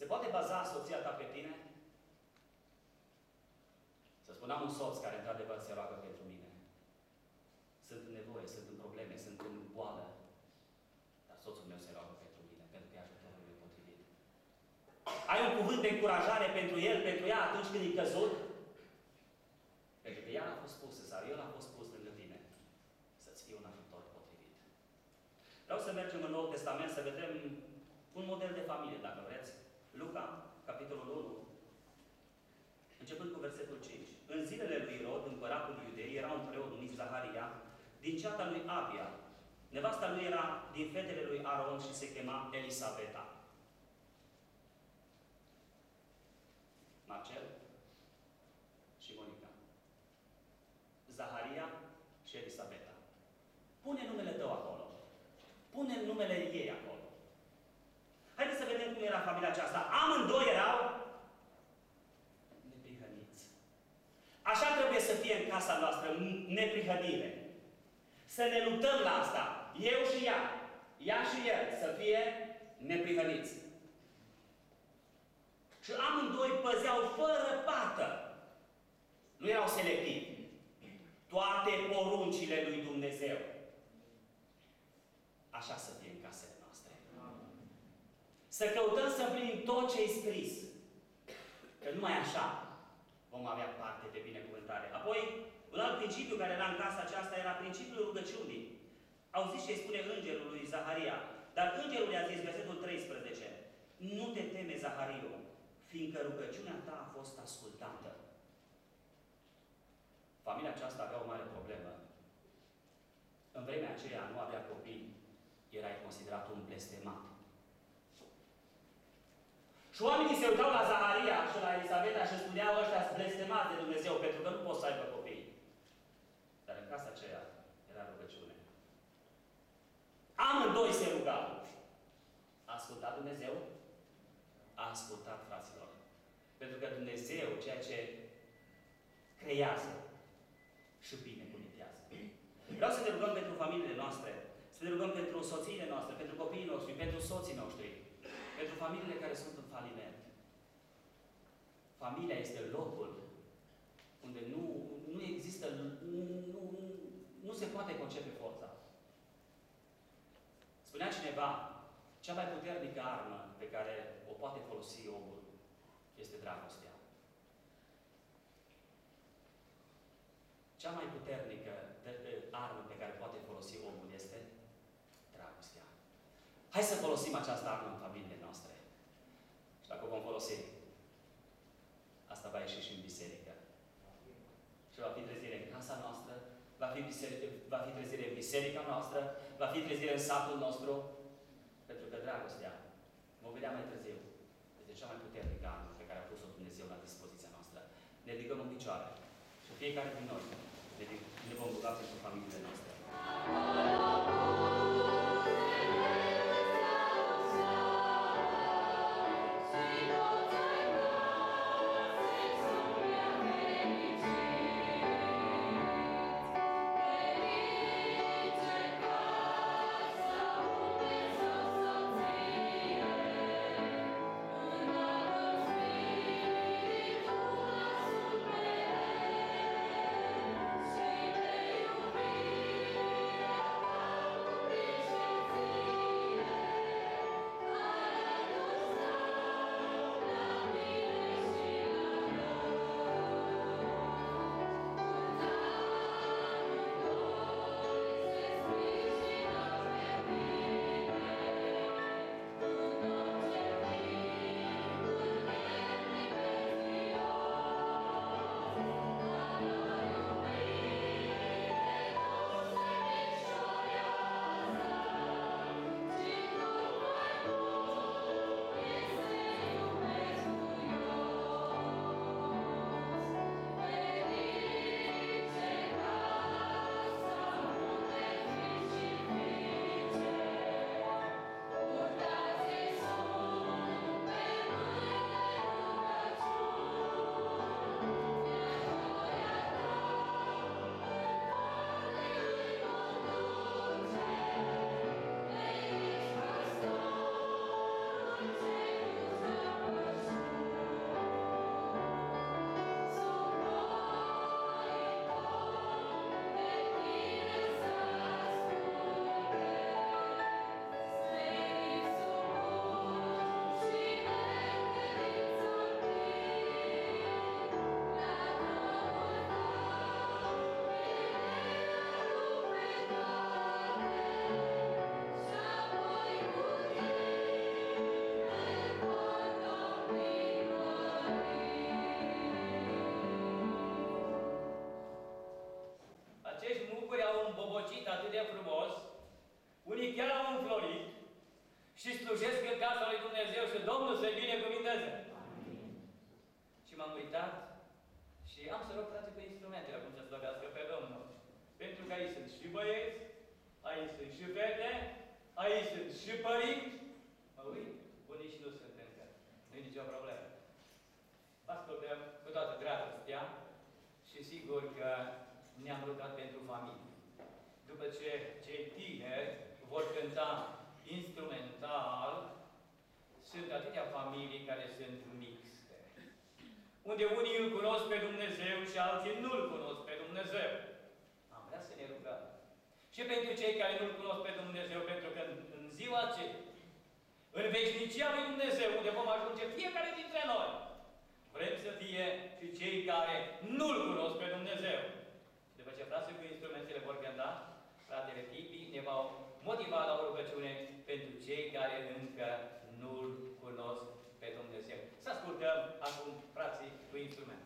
Se poate baza soția ta pe tine? Să spun, am un soț care într-adevăr se roagă pentru mine. Sunt în nevoie, sunt în probleme, sunt în boală. Dar soțul meu se roagă pentru mine, pentru că e ajutorul meu potrivit. Ai un cuvânt de încurajare pentru el, pentru ea atunci când e căzut? Pentru că ea a fost pusă sau el a fost pus lângă tine. Să-ți fie un ajutor potrivit. Vreau să mergem în Noul Testament să vedem un model de familie, dacă vreți. Luca, capitolul 1, începând cu versetul 5. În zilele lui Irod, împăratul Iudei, era un preot numit Zaharia, din ceata lui Abia. Nevasta lui era din fetele lui Aron și se chema Elisabeta. Marcel și Monica. Zaharia și Elisabeta. Pune numele tău acolo. Pune numele ei acolo. Haideți să vedem cum era familia aceasta. Amândoi erau neprihăniți. Așa trebuie să fie în casa noastră, neprihănire. Să ne luptăm la asta. Eu și ea și el, să fie neprihăniți. Și amândoi păzeau fără pată. Nu erau selectivi. Toate poruncile lui Dumnezeu. Așa să fie în casele noastre. Să căutăm să împlinim tot ce e scris. Că numai așa vom avea parte de binecuvântare. Apoi, un alt principiu care era în casa aceasta era principiul rugăciunii. Auziți ce spune îngerul lui Zaharia. Dar îngerul i-a zis, versetul 13, nu te teme, Zahariu, fiindcă rugăciunea ta a fost ascultată. Familia aceasta avea o mare problemă. În vremea aceea nu avea copii. Erai considerat un blestemat. Și oamenii se uitau la Zaharia și la Elisabeta și spuneau, ăștia sunt blestemați de Dumnezeu pentru că nu pot să aibă copii. Dar în casa aceea era rugăciune. Amândoi se rugau. A ascultat Dumnezeu? A ascultat, fraților. Pentru că Dumnezeu, ceea ce creează și binecuvintează. Vreau să ne rugăm pentru familiile noastre, să ne rugăm pentru soțiile noastre, pentru copiii noștri, pentru soții noștri, pentru familiile care sunt în faliment. Familia este locul unde nu există, nu se poate concepe forța. Spunea cineva, cea mai puternică armă pe care o poate folosi omul este dragostea. Cea mai puternică armă pe care poate folosi omul este dragostea. Hai să folosim această armă în familiile noastre. Și dacă o vom folosi, asta va ieși și în biserică. Și va fi trezire în casa noastră, va fi trezire în biserica noastră, va fi trezire în satul nostru, pentru că dragostea, vom vedea mai târziu, este cea mai puternică armă pe care a pus-o Dumnezeu la dispoziția noastră. Ne ridicăm în picioare. Și fiecare din noi ne vom ruga pentru familiile noastre. Be slujesc în casa lui Dumnezeu și Domnul să-i binecuvinteze. Și m-am uitat și am să rog frate cu instrumentele acum să slăvească pe Domnul. Pentru că aici sunt și băieți, aici sunt și fete, aici sunt și părinți. Mă uit, bunici nu sunt încă. Nu-i nicio problemă. Ascultăm cu toată dragostea și sigur că ne-am rugat pentru familie. După ce cei tineri vor cânta instrumental, sunt atâtea familii care sunt mixte. Unde unii îl cunosc pe Dumnezeu și alții nu îl cunosc pe Dumnezeu. Am vrea să ne rugăm. Și pentru cei care nu-L cunosc pe Dumnezeu, pentru că în ziua aceea, în veșnicia lui Dumnezeu, unde vom ajunge fiecare dintre noi, vrem să fie și cei care nu-L cunosc pe Dumnezeu. Și după ce frații cu instrumentele vor cânta, fratele Tipi ne va motiva la o rugăciune pentru cei care încă nu-L cunosc pe Dumnezeu. Să ascultăm acum frații cu instrumente.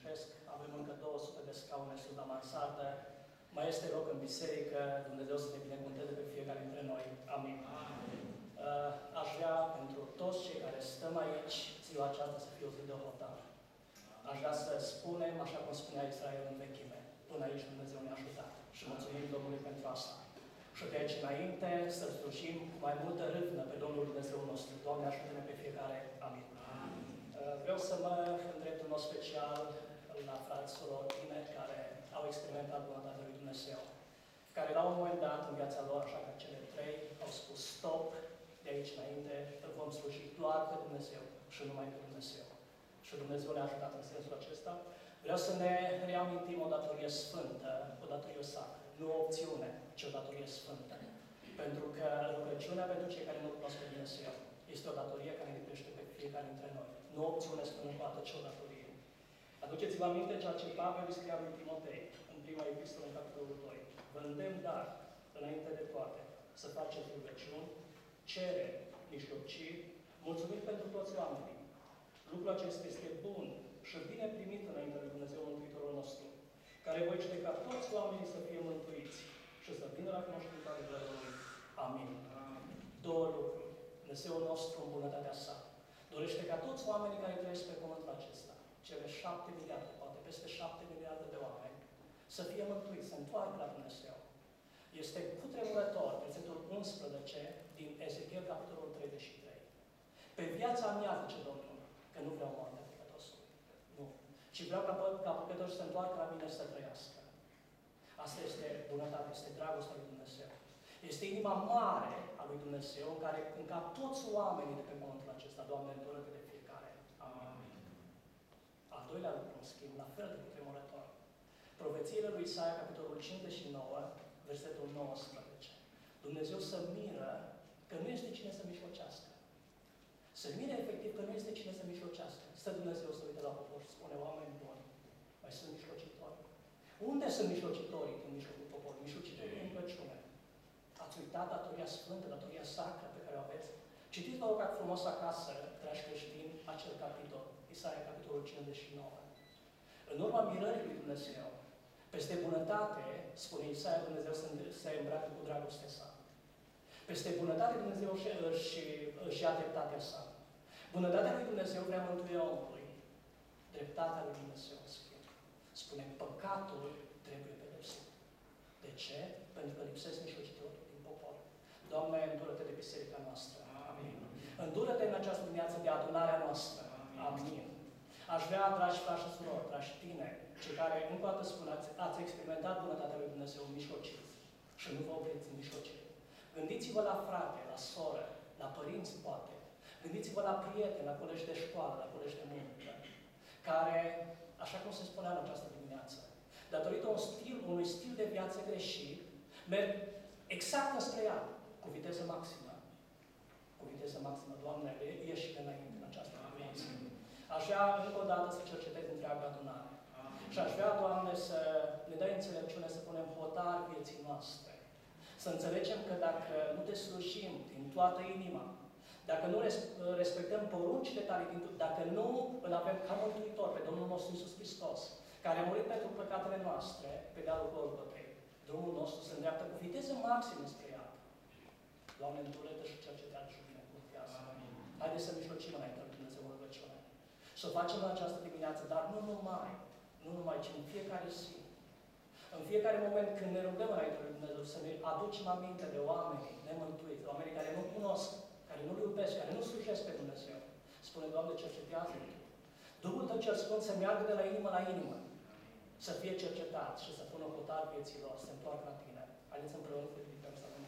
citesc. Avem încă 200 de scaune sus la mansardă. Mai este loc în biserică. Dumnezeu să ne binecuvânteze pe fiecare dintre noi. Amin. Aș vrea pentru toți cei care stăm aici, ziua aceasta să fie o zi de hotar. Aș vrea să spunem, așa cum spunea Israel în vechime, până aici Dumnezeu ne-a ajutat. Și mulțumim Domnului pentru asta. Și de aici înainte să slujim cu mai multă râvnă pe Domnul Dumnezeu nostru. Doamne, ajută-ne pe fiecare. Amin. Vreau să mă îndrept în mod special la frați, surori, tineri care au experimentat bunătatea lui Dumnezeu, care la un moment dat în viața lor, așa ca cele trei, au spus stop, de aici înainte vom sluji doar pe Dumnezeu și numai pe Dumnezeu. Și Dumnezeu ne-a ajutat în sensul acesta. Vreau să ne reamintim o datorie sfântă, o datorie sacră, nu o opțiune, ci o datorie sfântă. Pentru că rugăciunea pentru cei care nu cunosc pe Dumnezeu este o datorie care ne crește pe fiecare dintre noi. Nu o opțiune, spune încă o dată, ci o datorie. Aduceți-vă aminte ceea ce Pavel îi scria lui Timotei, în prima epistolă, în capitolul 2. Vă îndemn, dar, înainte de toate, să faceți rugăciuni, cereri, mijlociri, mulțumit pentru toți oamenii. Lucrul acesta este bun și bine primit înaintea lui Dumnezeu Mântuitorul nostru, care voi ca toți oamenii să fie mântuiți și să vină la cunoștința adevărului. Amin. Două lucruri. Dumnezeu nostru, în bunătatea sa, dorește ca toți oamenii care trăiesc pe pământul acesta, cele 7 miliarde, poate peste 7 miliarde de oameni, să fie mântuiți, să întoarcă la Dumnezeu. Este cutremurător, versetul 11 din Ezechiel, capitolul 33. Pe viața mea, zice Domnul, că nu vreau moartea păcătosului. Nu. Ci vreau ca păcătosul să se întoarcă la mine să trăiască. Asta este bunătate, este dragostea lui Dumnezeu. Este inima mare a lui Dumnezeu în care toți oamenii de pe pământul acesta, Doamne, îndură-te de fiecare. Amin. Al doilea lucru, în schimb, la fel de cutremurător. Profețiile lui Isaia, capitolul 59, versetul 19. Dumnezeu se miră că nu este cine să mijlocească. Se miră efectiv că nu este cine să mijlocească. Stă Dumnezeu să uite la popor și spune, oameni buni, mai sunt mijlocitori. Unde sunt mijlocitorii în mijlocul poporului? Mijlocitorii în rugăciune. Ați uitat datoria sfântă, datoria sacră pe care o aveți? Citiți, vă rog, frumos acasă, dragi creștini, acel capitol, Isaia, capitolul 59. În urma mirării lui Dumnezeu, peste bunătate, spune Isaia, Dumnezeu se îmbracă cu dragostea sa. Peste bunătate Dumnezeu și ia dreptatea sa. Bunătatea lui Dumnezeu vrea mântuirea omului. Dreptatea lui Dumnezeu, schimb. Spune, păcatul trebuie pedepsit. De ce? Pentru că lipsesc mijlocitorii din popor. Doamne, îndură-te de biserica noastră. Amin. Îndură-te în această dimineață de adunarea noastră. Amin. Aș vrea, dragi frați și surori, dragi tineri, cei care, încă o dată spun, ați experimentat bunătatea lui Dumnezeu mijlociți și nu vă opriți în mijlocire. Gândiți-vă la frate, la soră, la părinți, poate. Gândiți-vă la prieteni, la colegi de școală, la colegi de muncă, care, așa cum se spunea în această dimineață, datorită unui stil de viață greșit, merg exact înspre ea, cu viteză maximă. Cu viteză maximă, Doamne, ieși înainte în această dimineață. Aș vrea încă o dată să cercetez întreaga adunare. Și aș vrea, Doamne, să ne dai înțelepciune să punem hotar vieții noastre. Să înțelegem că dacă nu te slujim din toată inima, dacă nu respectăm poruncile tale, dacă nu îl avem ca Mântuitor pe Domnul nostru Iisus Hristos, care a murit pentru păcatele noastre pe dealul Golgotei, drumul nostru se îndreaptă cu viteză maximă spre ea. Doamne, îndură-te și cercetează și binecuvântează. Haideți să mijlocim înainte lui Dumnezeu în rugăciune. Și o facem în această dimineață, dar nu numai, ci în fiecare zi. În fiecare moment când ne rugăm înainte lui Dumnezeu, să ne aducem aminte de oameni nemântuiți, oameni care nu cunosc, care nu-L iubesc, care nu slujesc pe Dumnezeu. Spune, Doamne, cercetează-L. Duhul Tău cel Sfânt să meargă de la inimă la inimă, să fie cercetat și să pună hotar vieții lor, să se întoarcă la Tine. Haideți împreună să ridicăm să ne